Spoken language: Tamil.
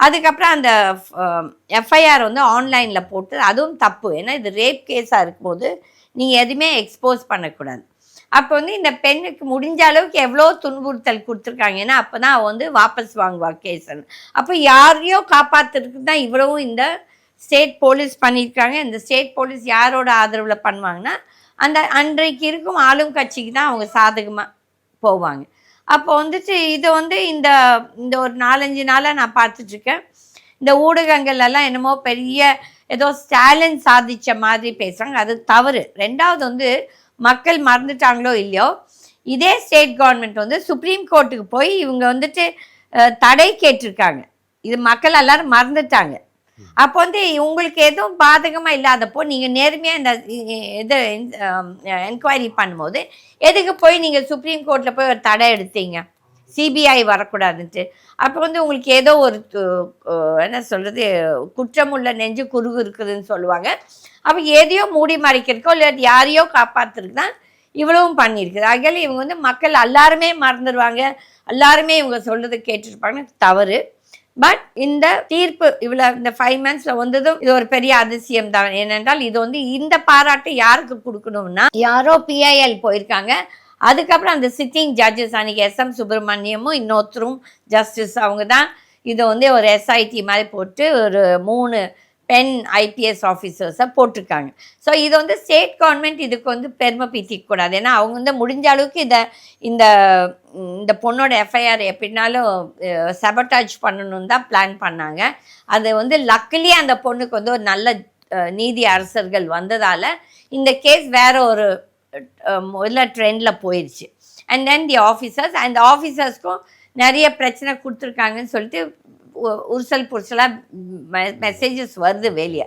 அதுக்கப்புறம் அந்த எஃப்ஐஆர் வந்து ஆன்லைனில் போட்டு அதுவும் தப்பு. ஏன்னா இது ரேப் கேஸாக இருக்கும்போது நீங்கள் எதுவுமே எக்ஸ்போஸ் பண்ணக்கூடாது. அப்போ வந்து இந்த பெண்ணுக்கு முடிஞ்ச அளவுக்கு எவ்வளோ துன்புறுத்தல் கொடுத்துருக்காங்க. ஏன்னா அப்போ தான் அவள் வந்து வாபஸ் வாங்குவா கேஸுன்னு. அப்போ யாரையோ காப்பாற்றுறதுக்கு தான் இவ்வளவும் இந்த ஸ்டேட் போலீஸ் பண்ணியிருக்காங்க. இந்த ஸ்டேட் போலீஸ் யாரோட ஆதரவில் பண்ணுவாங்கன்னா, அந்த அன்றைக்கு இருக்கும் ஆளும் கட்சிக்கு தான் அவங்க சாதகமாக போவாங்க. அப்போ வந்துட்டு இதை வந்து இந்த இந்த ஒரு 4-5 நாளாக நான் பார்த்துட்ருக்கேன். இந்த ஊடகங்கள்லாம் என்னமோ பெரிய ஏதோ ஸ்டாலின் சாதித்த மாதிரி பேசுகிறாங்க. அது தவறு. 2வது வந்து மக்கள் மறந்துட்டாங்களோ இல்லையோ, இதே ஸ்டேட் கவர்மெண்ட் வந்து சுப்ரீம் கோர்ட்டுக்கு போய் இவங்க வந்துட்டு தடை கேட்டிருக்காங்க. இது மக்கள் எல்லாரும் மறந்துட்டாங்க. அப்போ வந்து உங்களுக்கு எதுவும் பாதகமாக இல்லாதப்போ நீங்கள் நேர்மையாக இந்த இது என்கொயரி பண்ணும்போது எதுக்கு போய் நீங்கள் சுப்ரீம் கோர்ட்டில் போய் ஒரு தடை எடுத்தீங்க, சிபிஐ வரக்கூடாதுன்ட்டு? அப்போ வந்து உங்களுக்கு ஏதோ ஒரு என்ன சொல்கிறது, குற்றமுள்ள நெஞ்சு குறுகு இருக்குதுன்னு சொல்லுவாங்க. அப்போ எதையோ மூடி மறைக்கிறதுக்கோ இல்லை யாரையோ காப்பாற்றுறதுக்கு தான் இவ்வளவும் பண்ணியிருக்குது. ஆகையால் இவங்க வந்து மக்கள் எல்லாருமே மறந்துடுவாங்க, எல்லாருமே இவங்க சொல்கிறது கேட்டுருப்பாங்க. தவறு. பட் இந்த தீர்ப்பு இவ்வளோ இந்த 5 months வந்ததும் இது ஒரு பெரிய அதிசயம் தான். ஏனென்றால் இது வந்து இந்த பாராட்டு யாருக்கு கொடுக்கணும்னா, யாரோ பிஐஎல் போயிருக்காங்க. அதுக்கப்புறம் அந்த சிட்டிங் ஜட்ஜஸ் அன்றைக்கி SM சுப்பிரமணியமும் இன்னொருத்தரும் ஜஸ்டிஸ் அவங்க தான் இதை வந்து ஒரு SIT மாதிரி போட்டு ஒரு 3 பெண் IPS ஆஃபீஸர்ஸை போட்டிருக்காங்க. ஸோ இது வந்து ஸ்டேட் கவர்மெண்ட் இதுக்கு வந்து பெருமை பீத்திக்கூடாது. ஏன்னா அவங்க வந்து முடிஞ்ச அளவுக்கு இந்த இந்த பொண்ணோட எஃப்ஐஆர் எப்படினாலும் சபட்டாஜ் பண்ணணும்னு தான் பிளான் பண்ணாங்க. அது வந்து லக்கிலி அந்த பொண்ணுக்கு வந்து ஒரு நல்ல நீதி அரசர்கள் வந்ததால் இந்த கேஸ் வேற ஒரு முதல்ல ட்ரெண்டில் போயிடுச்சு. அண்ட் தென் தி ஆஃபீஸர்ஸ் அந்த ஆஃபீஸர்ஸ்க்கும் நிறைய பிரச்சனை கொடுத்துருக்காங்கன்னு சொல்லிட்டு உருசல் புருசலாக மெசேஜஸ் வருது வெளியே.